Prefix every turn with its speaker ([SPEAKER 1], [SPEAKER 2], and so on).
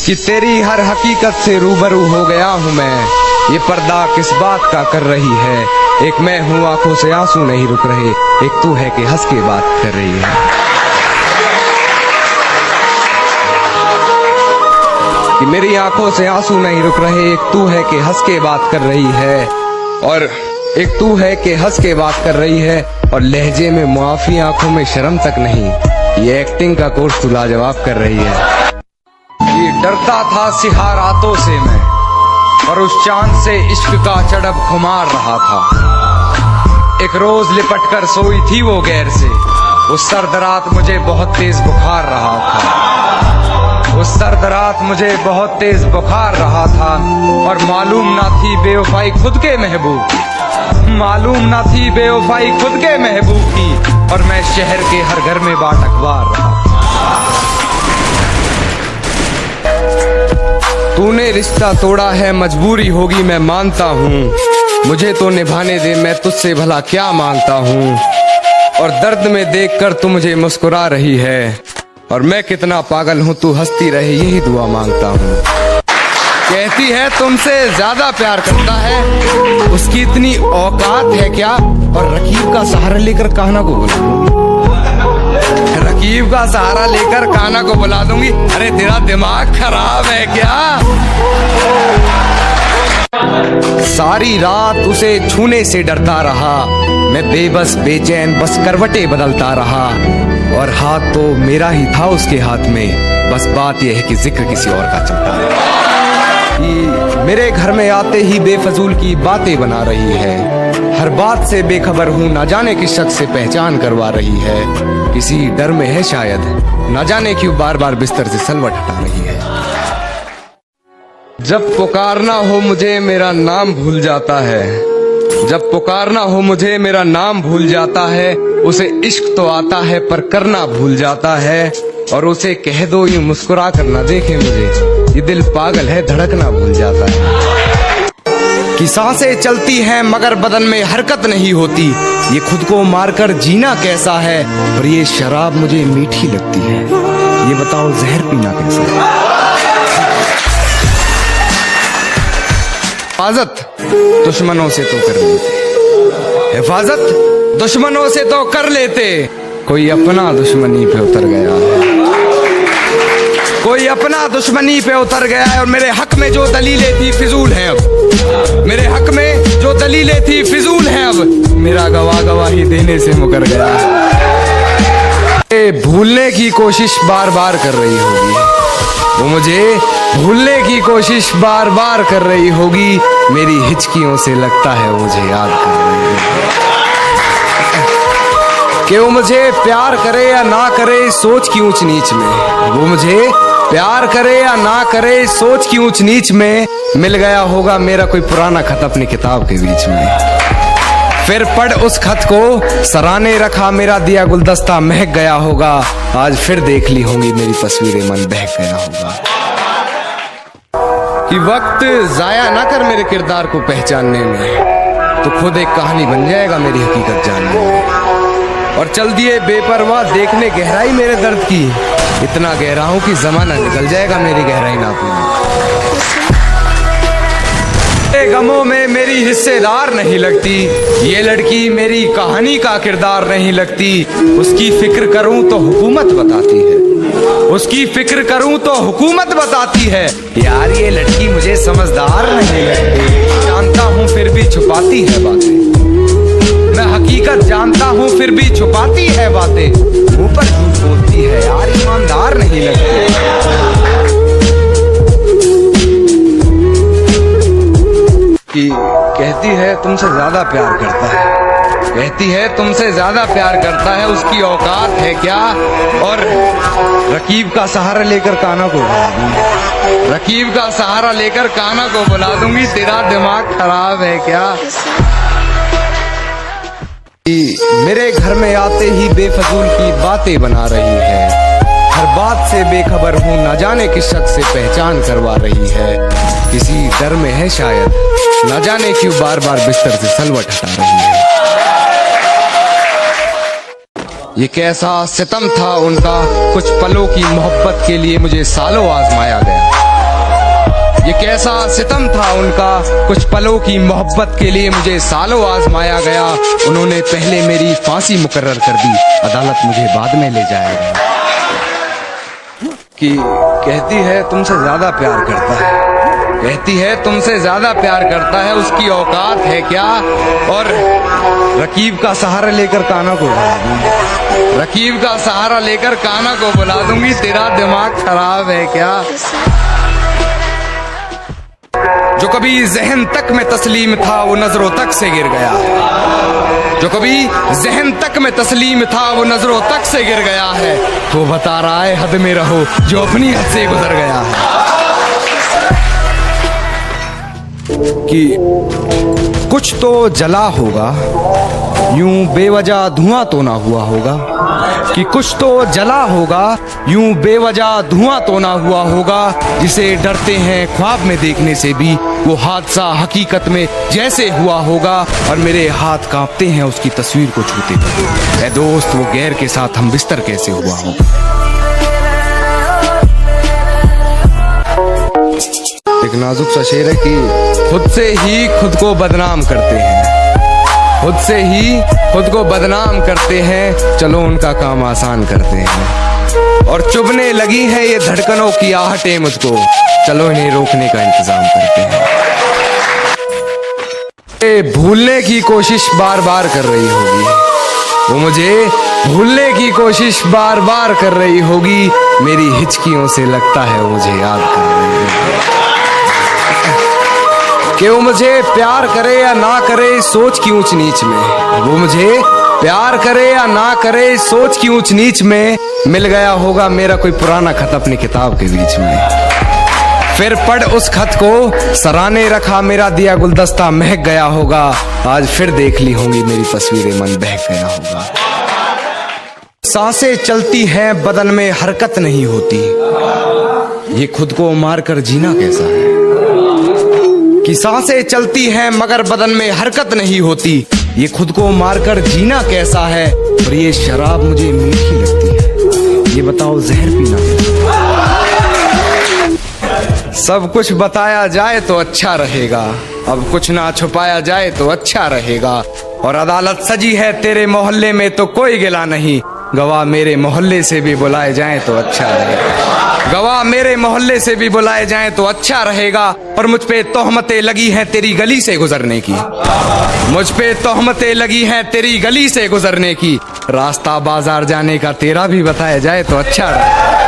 [SPEAKER 1] कि तेरी हर हकीकत से रूबरू हो गया हूँ मैं। ये पर्दा किस बात का कर रही है, एक मैं हूँ आंखों से आंसू नहीं रुक रहे, एक तू है कि हंस के बात कर रही है। कि मेरी आंखों से आंसू नहीं रुक रहे, एक तू है कि हंस के बात कर रही है, और एक तू है कि हंस के बात कर रही है, और लहजे में मुआफी आंखों में शर्म तक नहीं, ये एक्टिंग का कोर्स तू लाजवाब कर रही है। ये डरता था सिहा रातों से मैं, और उस चांद से इश्क का चड़ब खुमार रहा था। एक रोज लिपट कर सोई थी वो गैर से, उस सर्द रात मुझे बहुत तेज बुखार रहा था। उस सर्द रात मुझे बहुत तेज बुखार रहा था, और मालूम ना थी बेवफाई खुद के महबूब की, मालूम ना थी बेवफाई खुद के महबूब की, और मैं शहर के हर घर में बाट अखबार रहा। तूने रिश्ता तोड़ा है मजबूरी होगी मैं मानता हूँ, मुझे तो निभाने दे मैं तुझसे भला क्या मांगता हूँ। और दर्द में देखकर तू मुझे मुस्कुरा रही है, और मैं कितना पागल हूँ तू हंसती रहे यही दुआ मांगता हूँ। कहती है तुमसे ज्यादा प्यार करता है, उसकी इतनी औकात है क्या, और रकीब का सहारा लेकर कान्हा को बुला दूंगी, रकीब का सहारा लेकर कान्हा को बुला दूंगी। अरे तेरा दिमाग खराब है क्या। सारी रात उसे छूने से डरता रहा मैं, बेबस बेचैन बस करवटें बदलता रहा, और हाथ तो मेरा ही था उसके हाथ में, बस बात यह है कि जिक्र किसी और का चलता रहा। मेरे घर में आते ही बेफजूल की बातें बना रही है, हर बात से बेखबर हूँ ना जाने किस शख्स से पहचान करवा रही है, किसी डर में है शायद ना जाने क्यों बार बार बिस्तर से सलवट हटा रही है। जब पुकारना हो मुझे मेरा नाम भूल जाता है, जब पुकारना हो मुझे मेरा नाम भूल जाता है, उसे इश्क तो आता है पर करना भूल जाता है, और उसे कह दो यूं मुस्कुरा कर ना देखे मुझे, ये दिल पागल है धड़कना भूल जाता है। कि सांसें चलती हैं मगर बदन में हरकत नहीं होती, ये खुद को मारकर जीना कैसा है, और ये शराब मुझे मीठी लगती है, ये बताओ जहर पीना कैसा है। हिफाजत दुश्मनों से तो कर लेते, हिफाजत दुश्मनों से तो कर लेते, कोई अपना दुश्मनी पे उतर गया है, कोई अपना दुश्मनी पे उतर गया है, और मेरे हक में जो दलीलें थी फिजूल हैं अब, मेरे हक में जो दलीलें थी फिजूल हैं अब, मेरा गवाही देने से मुकर गया है। भूलने की कोशिश बार बार कर रही होगी वो, मुझे भूलने की कोशिश बार बार कर रही होगी, मेरी हिचकियों से लगता है मुझे याद कर रही होगी। कि वो मुझे प्यार करे या ना करे सोच की ऊंच नीच में, वो मुझे प्यार करे या ना करे सोच की ऊंच नीच में, मिल गया होगा मेरा कोई पुराना खत अपनी किताब के बीच में, फिर पढ़ उस खत को सराहने रखा मेरा दिया गुलदस्ता महक गया होगा, आज फिर देख ली होंगी मेरी तस्वीरें मन बहक गया होगा। कि वक्त जाया ना कर मेरे किरदार को पहचानने में, तो खुद एक कहानी बन जाएगा मेरी हकीकत जानने में, और चल दिए बेपरवाह देखने गहराई मेरे दर्द की, इतना गहरा हूं कि जमाना निकल जाएगा मेरी गहराई नापने। गमों में मेरी हिस्सेदार नहीं लगती, ये लड़की मेरी कहानी का किरदार नहीं लगती, उसकी फिक्र करूं तो हुकूमत बताती है, उसकी फिक्र करूं तो हुकूमत बताती है, यार ये लड़की मुझे समझदार नहीं लगती, जानता हूं फिर भी छुपाती है बातें, मैं हकीकत जानता हूँ फिर भी छुपाती है बातें, ऊपर झूठ बोलती है यार ईमानदार नहीं लगती। कि कहती है तुमसे ज्यादा प्यार करता है, कहती है तुमसे ज्यादा प्यार करता है, उसकी औकात है क्या, और रकीब का सहारा लेकर कान्हा को बुला दूंगी, रकीब का सहारा लेकर कान्हा को बुला दूंगी, तेरा दिमाग खराब है क्या। मेरे घर में आते ही बेफजूल की बातें बना रही है, हर बात से बेखबर हूँ ना जाने किस शख्स से पहचान करवा रही है, किसी डर में है शायद ना जाने क्यों बार बार बिस्तर से सलवट हटा रही है। ये कैसा सितम था उनका, कुछ पलों की मोहब्बत के लिए मुझे सालों आजमाया गया, ये कैसा सितम था उनका, कुछ पलों की मोहब्बत के लिए मुझे सालों आजमाया गया। उन्होंने पहले मेरी फांसी मुकर्रर कर दी, अदालत मुझे बाद में ले जाएगा। कि कहती है तुमसे ज्यादा प्यार करता है, कहती है तुमसे ज्यादा प्यार करता है, उसकी औकात है क्या? और रकीब का सहारा लेकर कान्हा को बुला दूंगी, रकीब का सहारा लेकर कान्हा को बुला दूंगी। तेरा दिमाग खराब है क्या? जो कभी जहन तक में तस्लीम था वो नजरों तक से गिर गया है, जो कभी जहन तक में तस्लीम था वो नजरों तक से गिर गया है। वो बता रहा है हद में रहो जो अपनी हद से गुजर गया है। कि कुछ तो जला होगा, यूं बेवजह धुआं तो ना हुआ होगा। कि कुछ तो जला होगा, यूं बेवजह धुआं तो ना हुआ होगा। जिसे डरते हैं ख्वाब में देखने से भी, वो हादसा हकीकत में जैसे हुआ होगा। और मेरे हाथ कांपते हैं उसकी तस्वीर को छूते हुए। ऐ दोस्त वो गैर के साथ हम बिस्तर कैसे हुआ हो। एक नाजुक सा शेर है कि खुद से ही खुद को बदनाम करते हैं, खुद से ही खुद को बदनाम करते हैं। चलो उनका काम आसान करते हैं। और चुभने लगी है ये धड़कनों की आहटें मुझको, चलो इन्हें रोकने का इंतजाम करते हैं। भूलने की कोशिश बार बार कर रही होगी, वो मुझे भूलने की कोशिश बार बार कर रही होगी। मेरी हिचकियों से लगता है वो मुझे याद कर रही होगी। कि वो मुझे प्यार करे या ना करे सोच की ऊंच नीच में, वो मुझे प्यार करे या ना करे सोच की ऊंच नीच में। मिल गया होगा मेरा कोई पुराना खत अपनी किताब के बीच में, फिर पढ़ उस खत को सराहने रखा मेरा दिया गुलदस्ता महक गया होगा। आज फिर देख ली होंगी मेरी तस्वीरें, मन बहक गया होगा। सांसें चलती हैं बदन में हरकत नहीं होती, ये खुद को मारकर जीना कैसा है। कि सांसें चलती हैं मगर बदन में हरकत नहीं होती, ये खुद को मारकर जीना कैसा है। और ये शराब मुझे मीठी लगती है, ये बताओ जहर पीना सब कुछ बताया जाए तो अच्छा रहेगा, अब कुछ ना छुपाया जाए तो अच्छा रहेगा। और अदालत सजी है तेरे मोहल्ले में तो कोई गिला नहीं, गवाह मेरे मोहल्ले से भी बुलाए जाएं तो अच्छा रहेगा, गवाह मेरे मोहल्ले से भी बुलाए जाएं तो अच्छा रहेगा। और मुझ पे तोहमतें लगी हैं तेरी गली से गुजरने की, मुझ पे तोहमतें लगी हैं तेरी गली से गुजरने की। रास्ता बाजार जाने का तेरा भी बताया जाए तो अच्छा रहेगा।